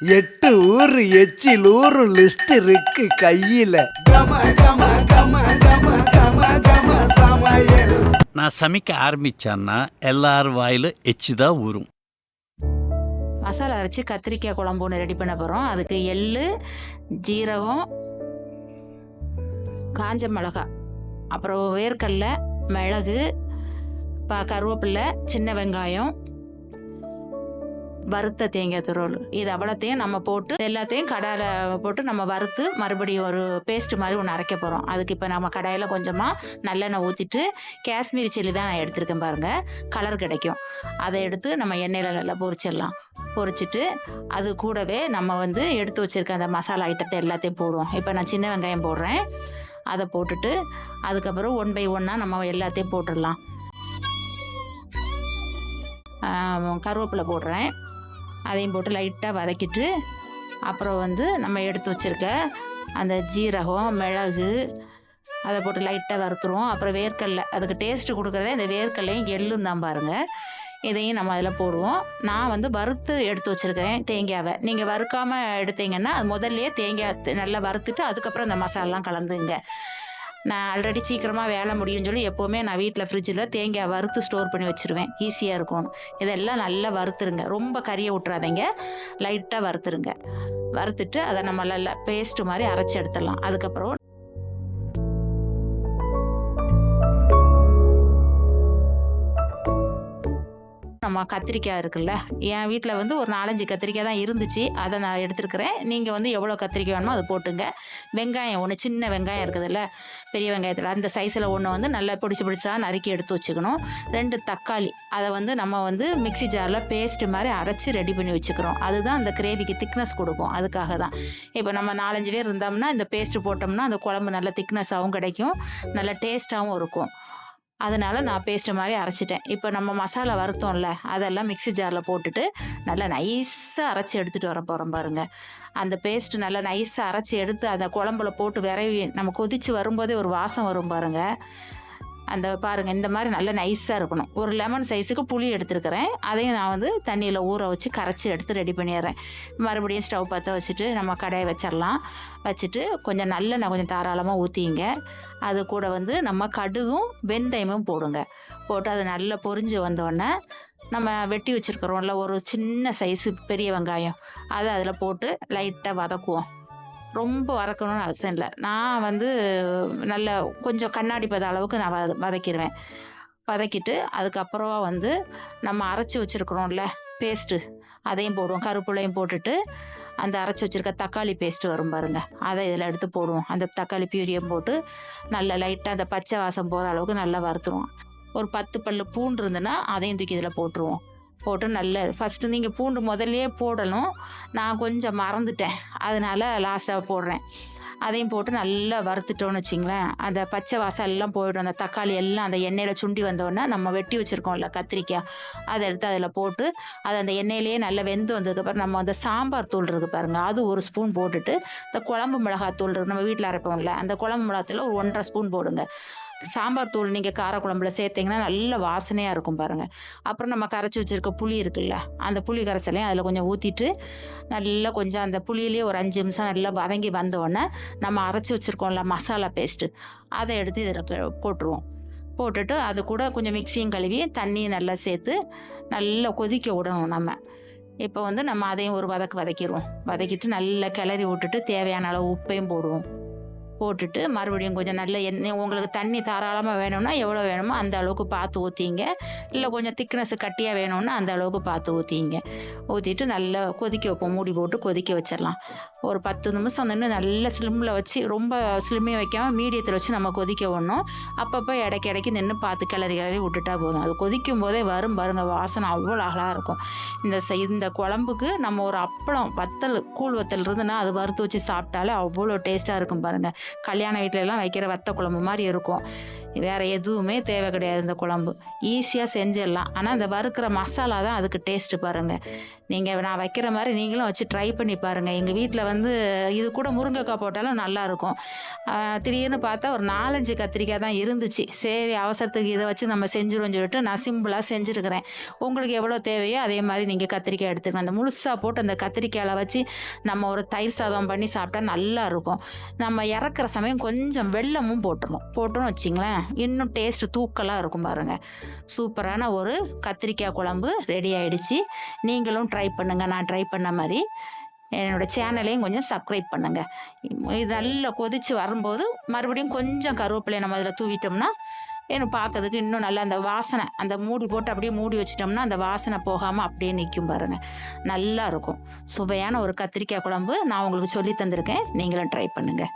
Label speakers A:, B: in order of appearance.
A: 8 ஊரு எச்சில் ஊரு லிஸ்ட் இருக்கு கையில. கம கம கம கம கம கம சமையல்.
B: நான் சமைக்க ஆரம்பிச்சேன்னா எல்லார் வாயிலும் எச்சு தான் ஊறும்.
C: மசாலா அரைச்சி கத்திரிக்காய் குழம்பு ஒன்று ரெடி பண்ண போகிறோம். அதுக்கு எள்ளு, ஜீரகம், காஞ்ச மிளகா, அப்புறம் வேர்க்கடலை, மிளகு, கருவேப்பிலை, சின்ன வெங்காயம், வறுத்த தேங்காய் துருவல், இது அவ்வளோத்தையும் நம்ம போட்டு எல்லாத்தையும் கடாயில் போட்டு நம்ம வறுத்து மறுபடியும் ஒரு பேஸ்ட் மாதிரி ஒன்று அரைக்க போகிறோம். அதுக்கு இப்போ நம்ம கடாயில் கொஞ்சமாக நல்லெண்ணெய் ஊற்றிட்டு காஷ்மீரி சில்லி தான் நான் எடுத்திருக்கேன் பாருங்கள், கலர் கிடைக்கும். அதை எடுத்து நம்ம எண்ணெயில் நல்லா பொரிச்சிடலாம். பொரிச்சிட்டு அது கூடவே நம்ம எடுத்து வச்சுருக்க அந்த மசாலா ஐட்டத்தை எல்லாத்தையும் போடுவோம். இப்போ நான் சின்ன வெங்காயம் போடுறேன், அதை போட்டுட்டு அதுக்கப்புறம் 1 by 1 நம்ம எல்லாத்தையும் போட்டுடலாம். கருவேப்பிலை போடுறேன், அதையும் போட்டு லைட்டாக வதக்கிட்டு அப்புறம் நம்ம எடுத்து வச்சுருக்க அந்த ஜீரகம், மிளகு அதை போட்டு லைட்டாக வறுத்துருவோம். அப்புறம் வேர்க்கடலை, அதுக்கு டேஸ்ட்டு கொடுக்குறதே இந்த வேர்க்கடலையும் எள்ளும் தான் பாருங்கள். இதையும் நம்ம அதில் போடுவோம். நான் வறுத்து எடுத்து வச்சுருக்கிறேன் தேங்காவை. நீங்கள் வறுக்காமல் எடுத்தீங்கன்னா அது முதல்லையே தேங்காய் நல்லா வறுத்துட்டு அதுக்கப்புறம் இந்த மசாலாலாம் கலந்துங்க. நான் ஆல்ரெடி சீக்கிரமாக வேலை முடியும்னு சொல்லி எப்போவுமே நான் வீட்டில் ஃப்ரிட்ஜில் தேங்காய் வறுத்து ஸ்டோர் பண்ணி வச்சுருவேன், ஈஸியாக இருக்கும். இதெல்லாம் நல்லா வறுத்துருங்க, ரொம்ப கறியை விட்றாதீங்க, லைட்டாக வறுத்துருங்க. வறுத்துட்டு அதை நம்ம நல்லா பேஸ்ட்டு மாதிரி அரைச்சி எடுத்துடலாம். அதுக்கப்புறம் நம்ம கத்திரிக்காய் இருக்குல்ல, என் வீட்டில் ஒரு 4-5 கத்திரிக்காய் தான் இருந்துச்சு, அதை நான் எடுத்துருக்கிறேன். நீங்கள் எவ்வளோ கத்திரிக்காய் வேணுமோ அதை போட்டுங்க. வெங்காயம் ஒன்று, சின்ன வெங்காயம் இருக்குதுல்ல, பெரிய வெங்காயத்தில் அந்த சைஸில் ஒன்று நல்லா பிடிச்சா நறுக்கி எடுத்து வச்சுக்கணும். 2 தக்காளி, அதை நம்ம மிக்ஸி ஜாரில் பேஸ்ட் மாதிரி அரைச்சி ரெடி பண்ணி வச்சுக்கிறோம். அதுதான் அந்த கிரேவிக்கு திக்னஸ் கொடுக்கும், அதுக்காக தான். இப்போ நம்ம 4-5 பேர் இருந்தோம்னா இந்த பேஸ்ட்டு போட்டோம்னா அந்த குழம்பு நல்ல திக்னஸாகவும் கிடைக்கும், நல்ல டேஸ்ட்டாகவும் இருக்கும். அதனால் நான் பேஸ்ட்டு மாதிரி அரைச்சிட்டேன். இப்போ நம்ம மசாலா வறுத்தோம்ல, அதெல்லாம் மிக்ஸி ஜாரில் போட்டுட்டு நல்லா நைஸாக அரைச்சி எடுத்துகிட்டு வர போகிறோம் பாருங்கள். அந்த பேஸ்ட்டு நல்லா நைஸாக அரைச்சி எடுத்து அந்த குழம்புல போட்டு விரவி நம்ம கொதித்து வரும்போதே ஒரு வாசம் வரும் பாருங்கள். அந்த பாருங்கள், இந்த மாதிரி நல்லா நைஸாக இருக்கணும். ஒரு லெமன் சைஸுக்கு புளி எடுத்துருக்கிறேன், அதையும் நான் தண்ணியில் ஊற வச்சு கரைச்சி எடுத்து ரெடி பண்ணிடுறேன். மறுபடியும் ஸ்டவ் பற்ற வச்சுட்டு நம்ம கடாயை வச்சிடலாம். வச்சுட்டு கொஞ்சம் நல்லெண்ணெய் கொஞ்சம் தாராளமாக ஊற்றிங்க. அது கூட நம்ம கடுகும் வெந்தயமும் போடுங்க. போட்டு அது நல்லா பொரிஞ்சு வந்தோடனே நம்ம வெட்டி வச்சுருக்கிறோம்ல ஒரு சின்ன சைஸு பெரிய வெங்காயம், அதை அதில் போட்டு லைட்டாக வதக்குவோம். ரொம்ப வதக்கணும்னு அவசியம் இல்லை. நான் நல்ல கொஞ்சம் கண்ணாடி பத அளவுக்கு நான் வதக்கிடுவேன். வதக்கிட்டு அதுக்கப்புறம் நம்ம அரைச்சி வச்சுருக்குறோம்ல பேஸ்ட்டு, அதையும் போடுவோம். கருவேப்பிலையும் போட்டுட்டு அந்த அரைச்சி வச்சுருக்க தக்காளி பேஸ்ட்டு வரும் பாருங்கள், அதை இதில் எடுத்து போடுவோம். அந்த தக்காளி பியூரியும் போட்டு நல்லா லைட்டாக அந்த பச்சை வாசம் போகிற அளவுக்கு நல்லா வறுத்துருவோம். ஒரு 10 பல்லு பூண்டு இருந்துன்னா அதையும் தூக்கி இதில் போட்டுருவோம். போட்டு நல்ல ஃபஸ்ட்டு நீங்கள் பூண்டு முதல்லையே போடணும், நான் கொஞ்சம் மறந்துட்டேன், அதனால் லாஸ்ட்டாக போடுறேன். அதையும் போட்டு நல்லா வறுத்துட்டோன்னு வச்சிங்களேன், அந்த பச்சை வாசம் எல்லாம் போய்டும். அந்த தக்காளி எல்லாம் அந்த எண்ணெயில் சுண்டி வந்தோடனே நம்ம வெட்டி வச்சுருக்கோம்ல கத்திரிக்காய், அதை எடுத்து அதில் போட்டு அது அந்த எண்ணெயிலேயே நல்லா வெந்து வந்ததுக்கப்புறம் நம்ம அந்த சாம்பார் தூள் இருக்குது பாருங்கள், அது 1 ஸ்பூன் போட்டுட்டு இந்த குழம்பு மிளகாத்தூள் இருக்குது நம்ம வீட்டில் அரைப்போம்ல, அந்த குழம்பு மிளகாத்தூள் ஒரு 1.5 ஸ்பூன் போடுங்க. சாம்பார் தூள் நீங்கள் காரக்குழம்புல சேர்த்திங்கன்னா நல்ல வாசனையாக இருக்கும் பாருங்கள். அப்புறம் நம்ம கரைச்சி வச்சுருக்க புளி இருக்குல்ல, அந்த புளி கரைசலையும் அதில் கொஞ்சம் ஊற்றிட்டு நல்லா கொஞ்சம் அந்த புளியிலே ஒரு 5 நிமிஷம் நல்லா வதங்கி வந்தோடனே நம்ம அரைச்சி வச்சுருக்கோம்ல மசாலா பேஸ்ட்டு, அதை எடுத்து இதில் போட்டுருவோம். போட்டுட்டு அது கூட கொஞ்சம் மிக்ஸியும் கழுவி தண்ணியும் நல்லா சேர்த்து நல்லா கொதிக்க விடணும் நம்ம. இப்போ நம்ம அதையும் ஒரு வதக்கிடுவோம். வதக்கிட்டு நல்லா கிளறி விட்டுட்டு தேவையான அளவு உப்பையும் போடுவோம். போட்டுட்டு மறுபடியும் கொஞ்சம் நல்ல எண்ணெய், உங்களுக்கு தண்ணி தாராளமாக வேணும்னா எவ்வளோ வேணுமோ அந்த அளவுக்கு பார்த்து ஊற்றிங்க, இல்லை கொஞ்சம் திக்னஸ் கட்டியாக வேணும்னா அந்த அளவுக்கு பார்த்து ஊற்றிங்க. ஊற்றிட்டு நல்லா கொதிக்க வைப்போம், மூடி போட்டு கொதிக்க வச்சிடலாம். ஒரு 10 நிமிஷம் நல்லா ஸ்லிம்மில் வச்சு, ரொம்ப ஸ்லிம்மையும் வைக்காமல் மீடியத்தில் வச்சு நம்ம கொதிக்க விடணும். அப்பப்போ இடைக்கு நின்று பார்த்து கிளறி விட்டுட்டா போதும். அது கொதிக்கும் போதே வரும் பாருங்க, வாசனை அவ்வளோ அழகாக இருக்கும். இந்த குழம்புக்கு நம்ம ஒரு அப்பளம் வத்தல், கூழ் வத்தல் இருந்துன்னா அது வறுத்து வச்சு சாப்பிட்டாலே அவ்வளோ டேஸ்ட்டாக இருக்கும் பாருங்கள். கல்யாண வீட்டிலலாம் வைக்கிற வத்த குழம்பு மாதிரி இருக்கும். வேறு எதுவுமே தேவை கிடையாது இந்த குழம்பு. ஈஸியாக செஞ்சிடலாம். ஆனால் இந்த வறுக்கிற மசாலா தான் அதுக்கு டேஸ்ட்டு பாருங்கள். நீங்கள் நான் வைக்கிற மாதிரி நீங்களும் வச்சு ட்ரை பண்ணி பாருங்கள். எங்கள் வீட்டில் வந்து இது கூட முருங்கைக்காய் போட்டாலும் நல்லாயிருக்கும். திடீர்னு பார்த்தா ஒரு 4-5 கத்திரிக்காய் தான் இருந்துச்சு. சரி அவசரத்துக்கு இதை வச்சு நம்ம செஞ்சுருவோம்னு சொல்லிட்டு நான் சிம்பிளாக செஞ்சுருக்கிறேன். உங்களுக்கு எவ்வளோ தேவையோ அதே மாதிரி நீங்கள் கத்திரிக்காய் எடுத்துக்கலாம். அந்த முழுசாக போட்டு அந்த கத்திரிக்காயில் வச்சு நம்ம ஒரு தயிர் சாதம் பண்ணி சாப்பிட்டா நல்லா இருக்கும். நம்ம இறக்குற சமயம் கொஞ்சம் வெல்லமும் போட்டுரும் வச்சிங்களேன், இன்னும் டேஸ்ட்டு தூக்கலாக இருக்கும் பாருங்கள். சூப்பரான ஒரு கத்திரிக்காய் குழம்பு ரெடி ஆகிடுச்சு. நீங்களும் ட்ரை பண்ணுங்கள், நான் ட்ரை பண்ண மாதிரி. என்னோடய சேனலையும் கொஞ்சம் சப்ஸ்கிரைப் பண்ணுங்கள். இது நல்லா கொதித்து வரும்போது மறுபடியும் கொஞ்சம் கருவேப்பிலையை நம்ம அதில் தூவிட்டோம்னா எனக்கு பார்க்கறதுக்கு இன்னும் நல்லா அந்த வாசனை, அந்த மூடி போட்டு அப்படியே மூடி வச்சிட்டோம்னா அந்த வாசனை போகாமல் அப்படியே நிற்கும் பாருங்கள். நல்லா இருக்கும். சுவையான ஒரு கத்திரிக்காய் குழம்பு நான் உங்களுக்கு சொல்லி தந்திருக்கேன். நீங்களும் ட்ரை பண்ணுங்கள்.